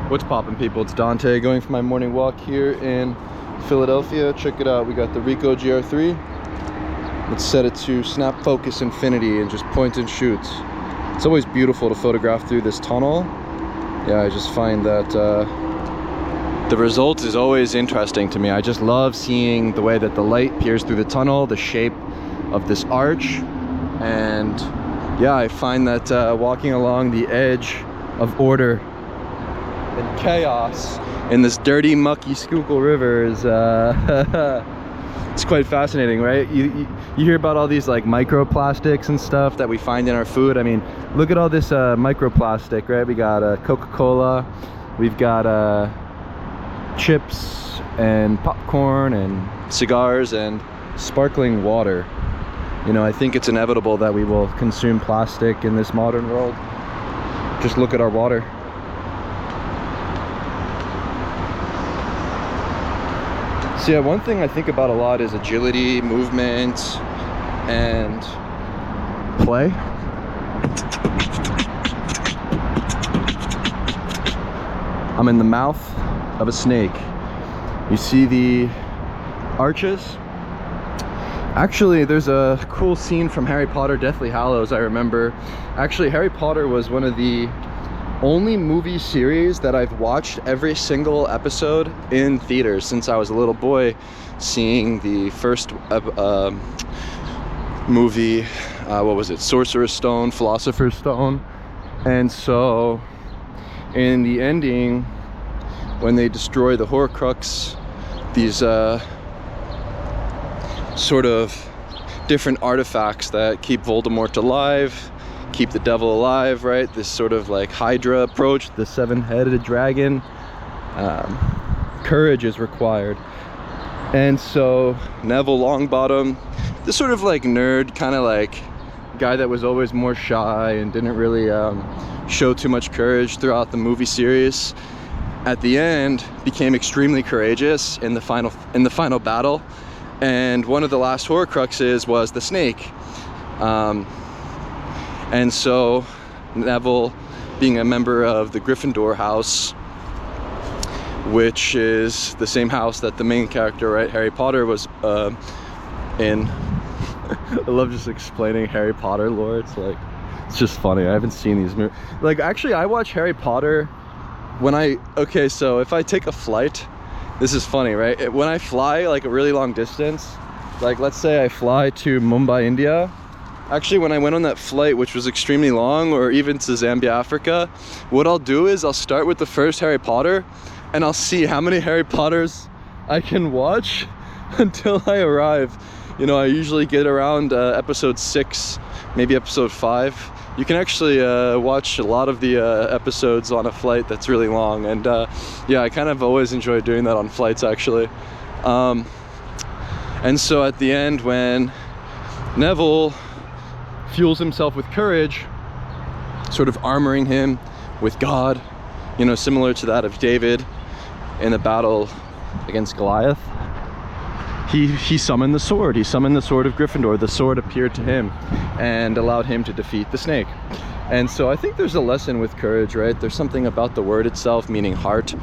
What's poppin', people? It's Dante going for my morning walk here in Philadelphia. Check it out, we got the Ricoh GR3. Let's set it to snap focus infinity and just point and shoot. It's always beautiful to photograph through this tunnel. Yeah, I just find that the result is always interesting to me. I just love seeing the way that the light peers through the tunnel, the shape of this arch. And yeah, I find that walking along the edge of order and chaos in this dirty, mucky Schuylkill River is it's quite fascinating, right? You hear about all these like microplastics and stuff that we find in our food. I mean, look at all this microplastic, right? We got Coca-Cola, we've got chips and popcorn and cigars and sparkling water. You know, I think it's inevitable that we will consume plastic in this modern world. Just look at our water. So yeah, one thing I think about a lot is agility, movement, and play. I'm in the mouth of a snake. You see the arches? Actually, there's a cool scene from Harry Potter Deathly Hallows I remember. Actually, Harry Potter was one of the only movie series that I've watched every single episode in theaters since I was a little boy, seeing the first movie, what was it, Sorcerer's Stone, Philosopher's Stone. And so in the ending, when they destroy the Horcrux, these sort of different artifacts that keep Voldemort alive, keep the devil alive, right? This sort of like Hydra approach, the seven-headed dragon. Courage is required. And so Neville Longbottom, this sort of like nerd, kind of like guy that was always more shy and didn't really show too much courage throughout the movie series, at the end became extremely courageous in the final battle. And one of the last Horcruxes was the snake. And so Neville, being a member of the Gryffindor house, which is the same house that the main character, right, Harry Potter, was in. I love just explaining Harry Potter lore. It's like, it's just funny. I haven't seen these movies. Like, actually, I watch Harry Potter when okay, so if I take a flight, this is funny, right? When I fly like a really long distance, like let's say I fly to Mumbai, India. Actually, when I went on that flight, which was extremely long, or even to Zambia, Africa, what I'll do is I'll start with the first Harry Potter and I'll see how many Harry Potters I can watch until I arrive. You know, I usually get around episode 6, maybe episode 5. You can actually watch a lot of the episodes on a flight that's really long. And yeah, I kind of always enjoy doing that on flights, actually. And so at the end, when Neville fuels himself with courage, sort of armoring him with God, you know, similar to that of David in the battle against Goliath, he summoned the sword. He summoned the sword of Gryffindor. The sword appeared to him and allowed him to defeat the snake. And so I think there's a lesson with courage, right? There's something about the word itself, meaning heart,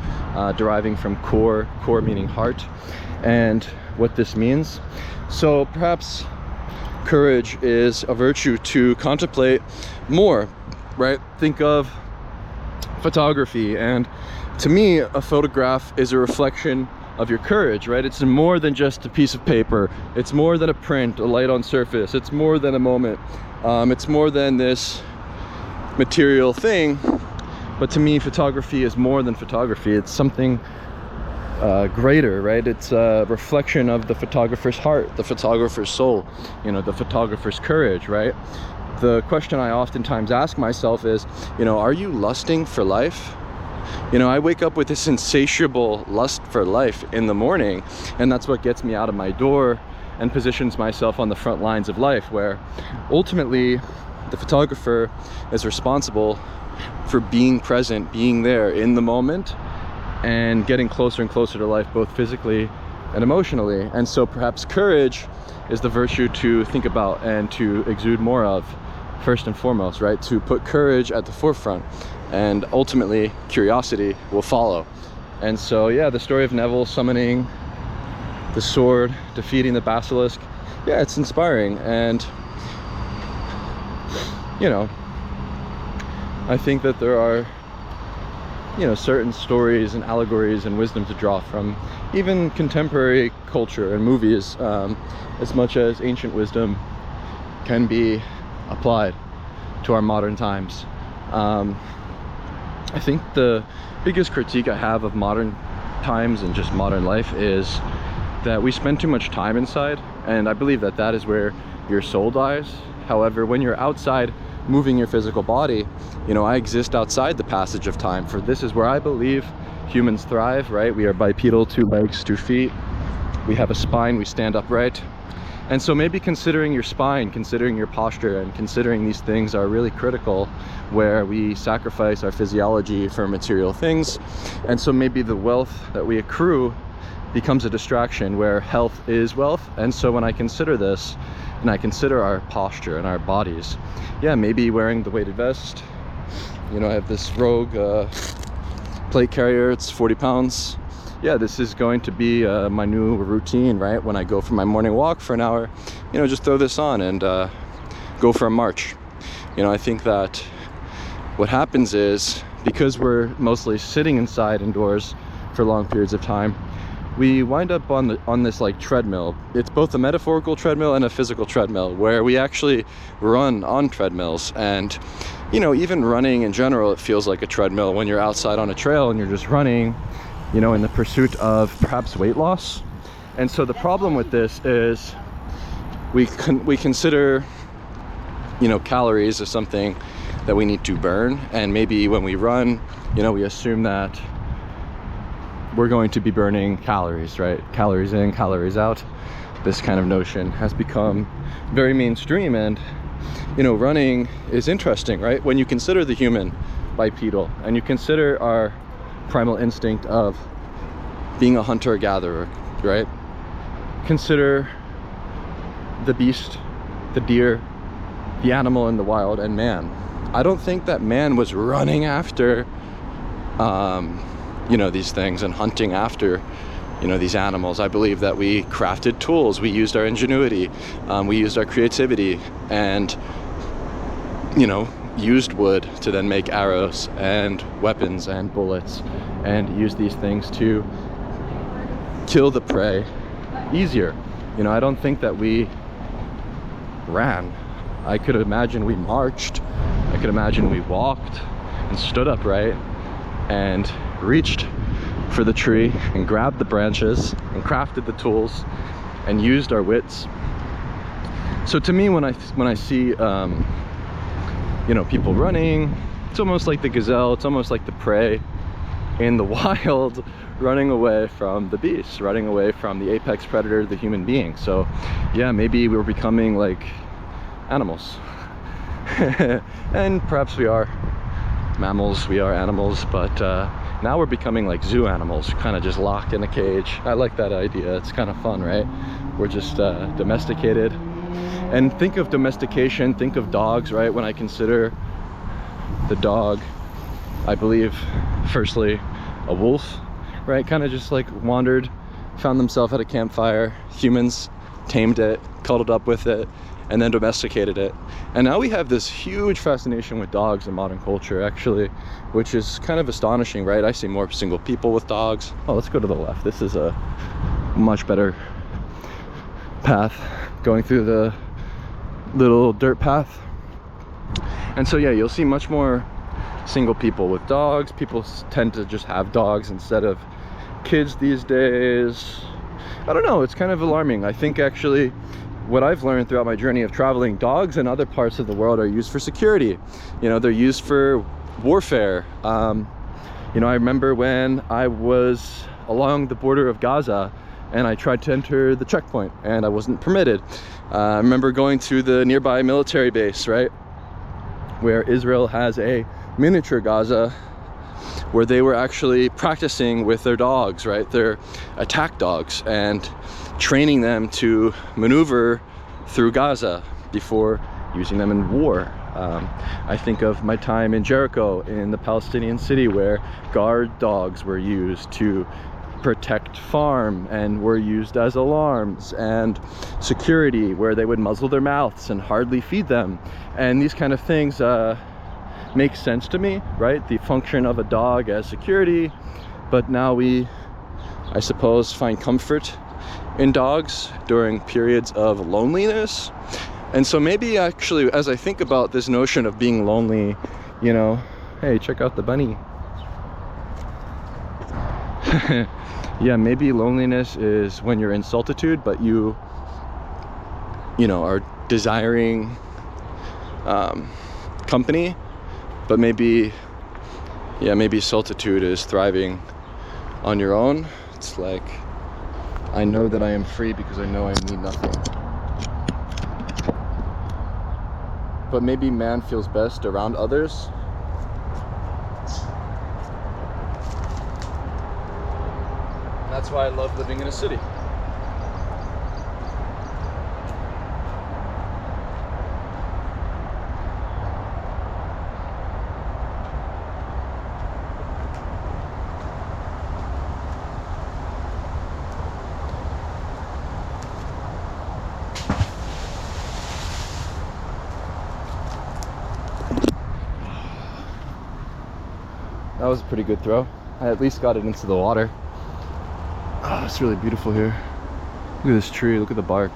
deriving from core meaning heart, and what this means. So perhaps courage is a virtue to contemplate more, right? Think of photography, and to me, a photograph is a reflection of your courage, right? It's more than just a piece of paper. It's more than a print, a light on surface. It's more than a moment. It's more than this material thing. But to me, photography is more than photography. It's something greater, right? It's a reflection of the photographer's heart, the photographer's soul, you know, the photographer's courage, right? The question I oftentimes ask myself is, you know, are you lusting for life? You know, I wake up with this insatiable lust for life in the morning, and that's what gets me out of my door and positions myself on the front lines of life, where ultimately the photographer is responsible for being present, being there in the moment, and getting closer and closer to life, both physically and emotionally. And so perhaps courage is the virtue to think about and to exude more of first and foremost, right? To put courage at the forefront, and ultimately curiosity will follow. And so, yeah, the story of Neville summoning the sword, defeating the basilisk, yeah, it's inspiring. And, you know, I think that there are, you know, certain stories and allegories and wisdom to draw from even contemporary culture and movies, as much as ancient wisdom can be applied to our modern times. I think the biggest critique I have of modern times and just modern life is that we spend too much time inside, and I believe that that is where your soul dies. However, when you're outside moving your physical body, you know, I exist outside the passage of time, for this is where I believe humans thrive, right? We are bipedal, 2 legs, 2 feet. We have a spine, we stand upright. And so maybe considering your spine, considering your posture, and considering these things are really critical, where we sacrifice our physiology for material things. And so maybe the wealth that we accrue becomes a distraction, where health is wealth. And so when I consider this, and I consider our posture and our bodies, yeah, maybe wearing the weighted vest. You know, I have this Rogue plate carrier, it's 40 pounds. Yeah, this is going to be my new routine, right? When I go for my morning walk for an hour, you know, just throw this on and go for a march. You know, I think that what happens is, because we're mostly sitting inside indoors for long periods of time, we wind up on this like treadmill. It's both a metaphorical treadmill and a physical treadmill, where we actually run on treadmills. And, you know, even running in general, it feels like a treadmill when you're outside on a trail and you're just running, you know, in the pursuit of perhaps weight loss. And so the problem with this is we consider, you know, calories as something that we need to burn. And maybe when we run, you know, we assume that we're going to be burning calories, right? Calories in, calories out. This kind of notion has become very mainstream. And, you know, running is interesting, right? When you consider the human bipedal, and you consider our primal instinct of being a hunter-gatherer, right? Consider the beast, the deer, the animal in the wild, and man. I don't think that man was running after you know, these things and hunting after, you know, these animals. I believe that we crafted tools, we used our ingenuity, we used our creativity, and, you know, used wood to then make arrows and weapons and bullets, and use these things to kill the prey easier. You know, I don't think that we ran. I could imagine we marched. I could imagine we walked and stood upright and reached for the tree and grabbed the branches and crafted the tools and used our wits. So to me, when I see you know, people running, it's almost like the gazelle, it's almost like the prey in the wild, running away from the beast, running away from the apex predator, the human being. So yeah, maybe we're becoming like animals. And perhaps we are mammals, we are animals, but now we're becoming like zoo animals, kind of just locked in a cage. I like that idea, it's kind of fun, right? We're just domesticated. And think of domestication, think of dogs, right? When I consider the dog, I believe, firstly, a wolf, right? Kind of just like wandered, found themselves at a campfire, humans tamed it, cuddled up with it, and then domesticated it. And now we have this huge fascination with dogs in modern culture, actually, which is kind of astonishing, right? I see more single people with dogs. Oh, let's go to the left. This is a much better path, going through the little dirt path. And so yeah, you'll see much more single people with dogs. People tend to just have dogs instead of kids these days. I don't know, it's kind of alarming. I think actually what I've learned throughout my journey of traveling, dogs in other parts of the world are used for security. You know, they're used for warfare. You know, I remember when I was along the border of Gaza and I tried to enter the checkpoint and I wasn't permitted. I remember going to the nearby military base, right, where Israel has a miniature Gaza, where they were actually practicing with their dogs, right, their attack dogs, and training them to maneuver through Gaza before using them in war. I think of my time in Jericho in the Palestinian city, where guard dogs were used to protect farm and were used as alarms, and security, where they would muzzle their mouths and hardly feed them. And these kind of things make sense to me, right? The function of a dog as security. But now we, I suppose, find comfort in dogs during periods of loneliness. And so maybe actually, as I think about this notion of being lonely, you know, hey, check out the bunny. Yeah, maybe loneliness is when you're in solitude, but you know, are desiring company. But maybe, yeah, maybe solitude is thriving on your own. It's like, I know that I am free because I know I need nothing. But maybe man feels best around others. That's why I love living in a city. That was a pretty good throw. I at least got it into the water. Oh, it's really beautiful here. Look at this tree, look at the bark.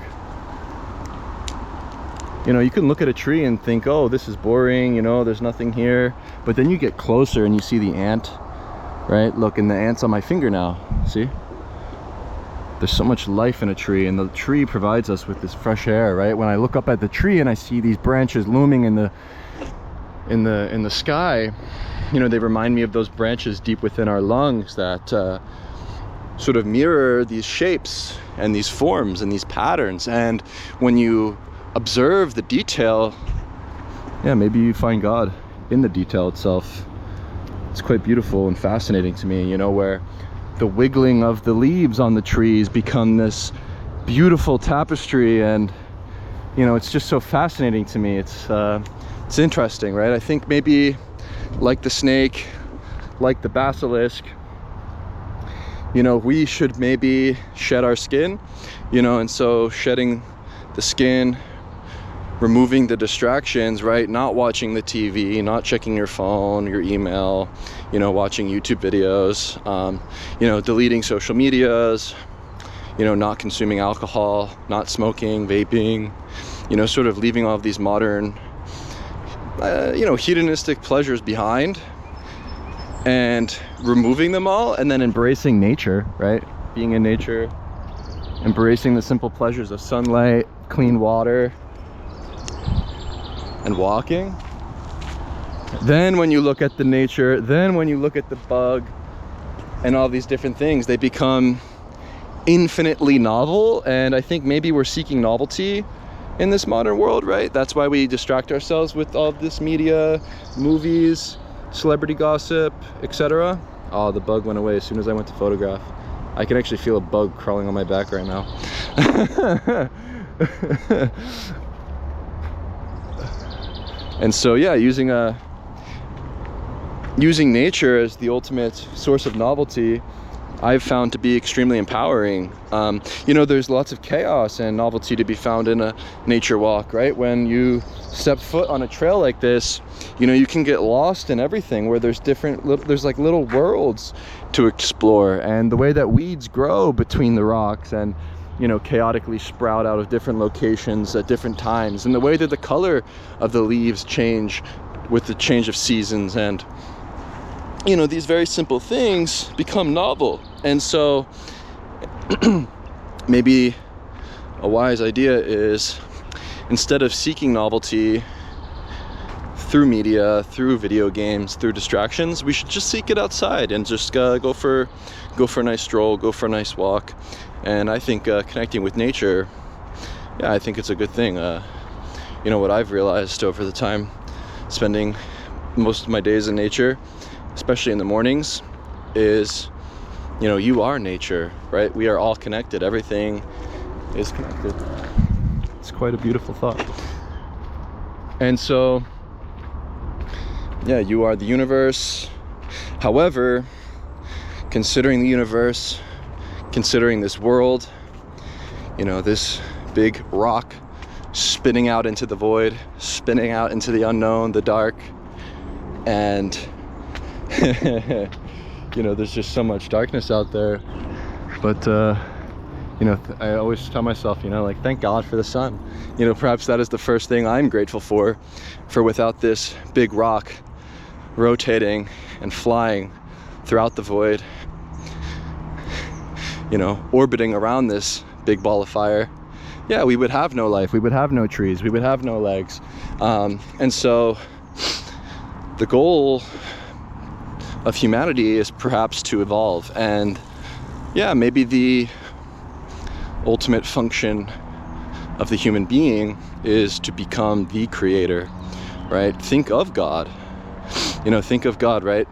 You know, you can look at a tree and think, oh, this is boring, you know, there's nothing here. But then you get closer and you see the ant, right? Look, and the ant's on my finger now, see? There's so much life in a tree, and the tree provides us with this fresh air, right? When I look up at the tree and I see these branches looming in the sky, you know, they remind me of those branches deep within our lungs that sort of mirror these shapes and these forms and these patterns. And when you observe the detail, yeah, maybe you find God in the detail itself. It's quite beautiful and fascinating to me, you know, where the wiggling of the leaves on the trees become this beautiful tapestry. And you know, it's just so fascinating to me. It's interesting, right? I think maybe like the snake, like the basilisk, you know, we should maybe shed our skin, you know. And so shedding the skin, removing the distractions, right? Not watching the TV, not checking your phone, your email, you know, watching YouTube videos, you know, deleting social medias, you know, not consuming alcohol, not smoking, vaping, you know, sort of leaving all of these modern, you know, hedonistic pleasures behind and removing them all, and then embracing nature, right? Being in nature, embracing the simple pleasures of sunlight, clean water, and walking. Then when you look at the nature, then when you look at the bug and all these different things, they become infinitely novel. And I think maybe we're seeking novelty in this modern world, right? That's why we distract ourselves with all of this media, movies, celebrity gossip, etc. Oh, the bug went away as soon as I went to photograph. I can actually feel a bug crawling on my back right now. And so, yeah, using nature as the ultimate source of novelty, I've found to be extremely empowering. You know, there's lots of chaos and novelty to be found in a nature walk, right? When you step foot on a trail like this, you know, you can get lost in everything, where there's there's like little worlds to explore, and the way that weeds grow between the rocks and, you know, chaotically sprout out of different locations at different times, and the way that the color of the leaves change with the change of seasons. And, you know, these very simple things become novel. And so maybe a wise idea is, instead of seeking novelty through media, through video games, through distractions, we should just seek it outside and just go for a nice stroll, go for a nice walk. And I think connecting with nature, yeah, I think it's a good thing. You know, what I've realized over the time spending most of my days in nature, especially in the mornings, is, you know, you are nature, right? We are all connected. Everything is connected. It's quite a beautiful thought. And so, Yeah, you are the universe. However, considering the universe, considering this world, you know, this big rock spinning out into the void, spinning out into the unknown, the dark, and you know, there's just so much darkness out there. But you know, I always tell myself, you know, like, thank God for the sun. You know, perhaps that is the first thing I'm grateful for without this big rock rotating and flying throughout the void, you know, orbiting around this big ball of fire, yeah, we would have no life, we would have no trees, we would have no legs. And so the goal of humanity is perhaps to evolve, and yeah, maybe the ultimate function of the human being is to become the creator, right? Think of God, you know, think of God, right?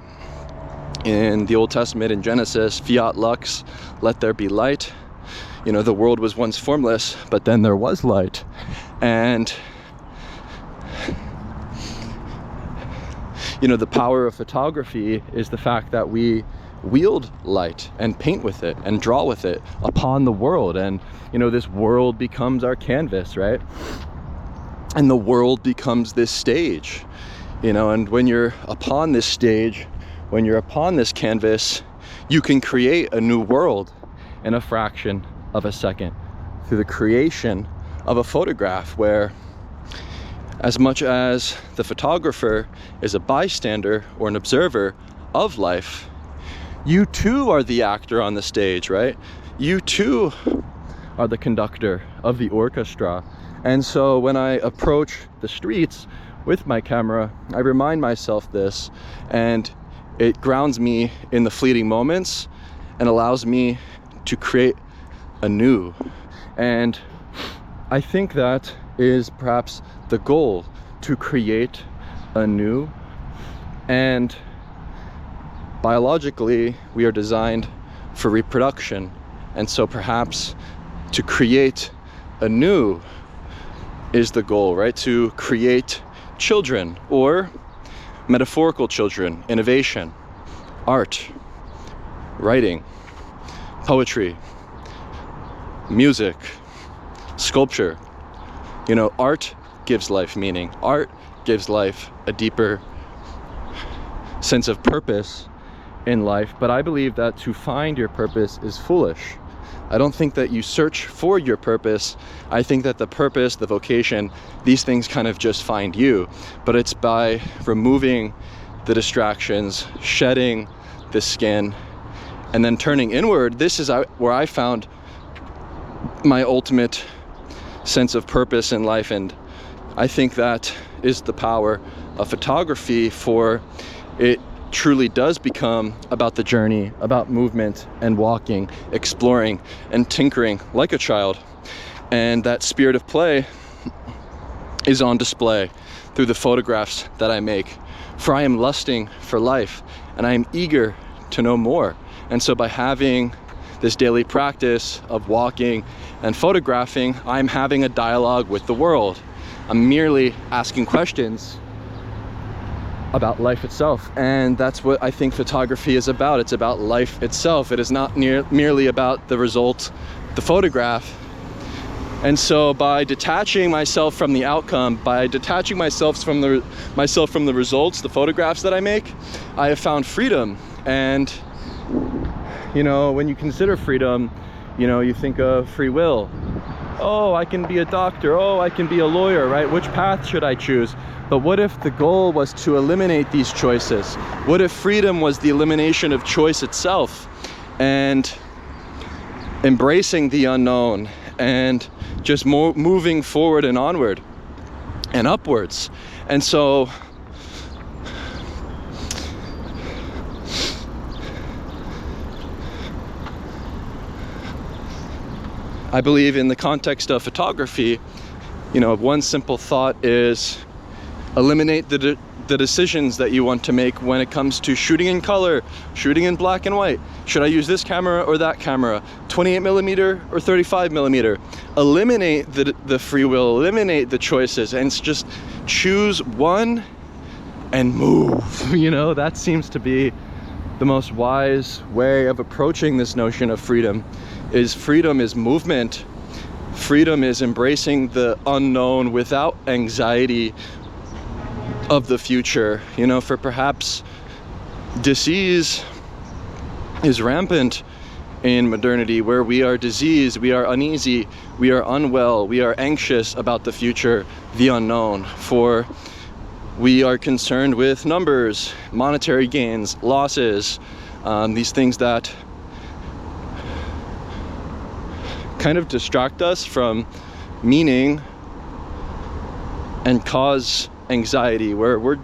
In the Old Testament, in Genesis, fiat lux, let there be light. You know, the world was once formless, but then there was light. And you know, the power of photography is the fact that we wield light and paint with it and draw with it upon the world. And you know, this world becomes our canvas, right? And the world becomes this stage, you know, and when you're upon this stage, when you're upon this canvas, you can create a new world in a fraction of a second through the creation of a photograph, where as much as the photographer is a bystander or an observer of life, you too are the actor on the stage, right? You too are the conductor of the orchestra. And so when I approach the streets with my camera, I remind myself this, and it grounds me in the fleeting moments and allows me to create anew. And I think that is perhaps the goal, to create anew. And biologically, we are designed for reproduction, and so perhaps to create anew is the goal, right? To create children, or metaphorical children, innovation, art, writing, poetry, music, sculpture. You know, art gives life meaning. Art gives life a deeper sense of purpose in life. But I believe that to find your purpose is foolish. I don't think that you search for your purpose. I think that the purpose, the vocation, these things kind of just find you. But it's by removing the distractions, shedding the skin, and then turning inward. This is where I found my ultimate sense of purpose in life. And I think that is the power of photography, for it truly does become about the journey, about movement and walking, exploring and tinkering like a child. And that spirit of play is on display through the photographs that I make. For I am lusting for life, and I am eager to know more. And so by having this daily practice of walking and photographing, I'm having a dialogue with the world. I'm merely asking questions about life itself, and that's what I think photography is about. It's about life itself. It is not merely about the result, the photograph. And so by detaching myself from the outcome, by detaching myself from the results, the photographs that I make, I have found freedom. And you know, when you consider freedom, you know, you think of free will. Oh, I can be a doctor. Oh, I can be a lawyer, right? Which path should I choose? But what if the goal was to eliminate these choices? What if freedom was the elimination of choice itself, and embracing the unknown and just moving forward and onward and upwards? And so I believe in the context of photography, you know, one simple thought is eliminate the decisions that you want to make when it comes to shooting in color, shooting in black and white. Should I use this camera or that camera? 28mm or 35mm? Eliminate the free will, eliminate the choices, and just choose one and move. You know, that seems to be the most wise way of approaching this notion of freedom. Freedom is movement. Freedom is embracing the unknown without anxiety of the future. You know, for perhaps disease is rampant in modernity, where we are diseased, we are uneasy, we are unwell, we are anxious about the future, the unknown. For we are concerned with numbers, monetary gains, losses, these things that kind of distract us from meaning and cause anxiety, where we're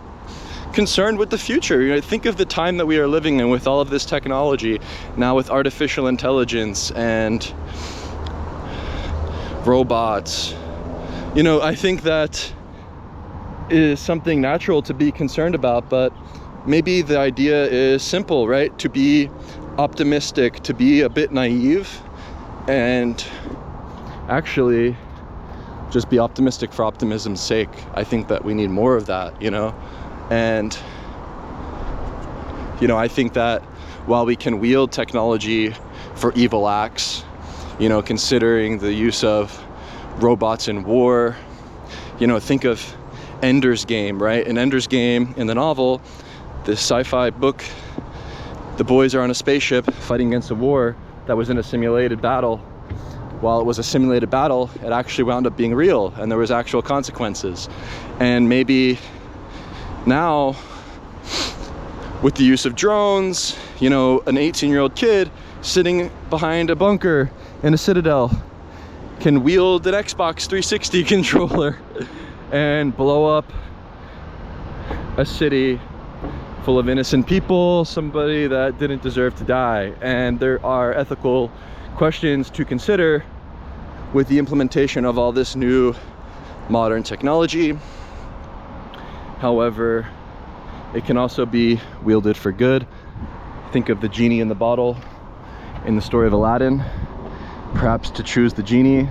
concerned with the future. You know, think of the time that we are living in with all of this technology, now with artificial intelligence and robots. You know, I think that is something natural to be concerned about, but maybe the idea is simple, right? To be optimistic, to be a bit naive, and actually just be optimistic for optimism's sake. I think that we need more of that, you know? And, you know, I think that while we can wield technology for evil acts, you know, considering the use of robots in war, you know, think of Ender's Game, right? In Ender's Game, in the novel, this sci-fi book, the boys are on a spaceship fighting against a war that was in a simulated battle. While it was a simulated battle, it actually wound up being real, and there was actual consequences. And maybe now, with the use of drones, you know, an 18-year-old kid sitting behind a bunker in a citadel can wield an Xbox 360 controller and blow up a city full of innocent people, somebody that didn't deserve to die. And there are ethical questions to consider with the implementation of all this new modern technology. However, it can also be wielded for good. Think of the genie in the bottle in the story of Aladdin. Perhaps to choose the genie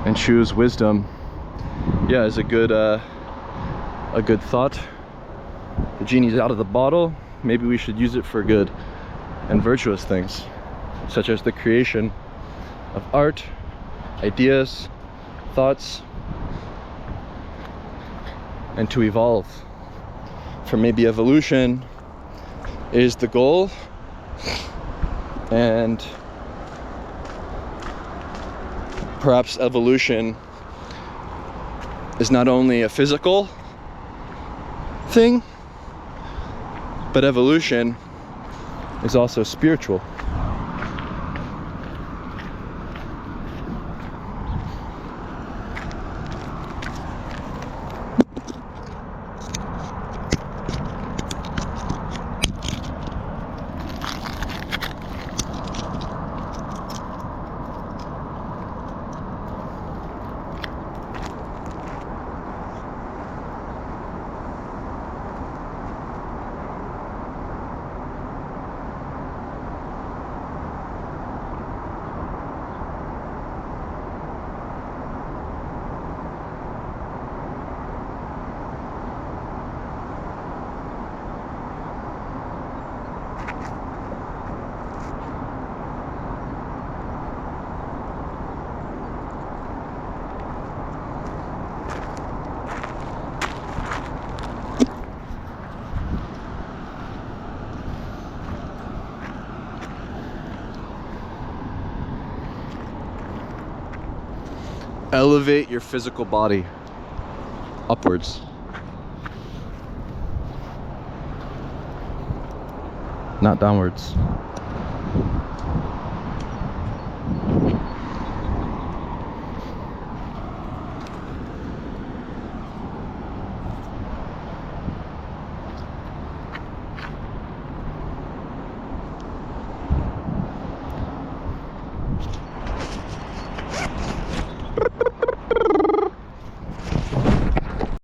and choose wisdom, yeah, is a good thought. The genie's out of the bottle. Maybe we should use it for good and virtuous things, such as the creation of art, ideas, thoughts, and to evolve. For maybe evolution is the goal, and perhaps evolution is not only a physical thing, but evolution is also spiritual. Elevate your physical body upwards, not downwards.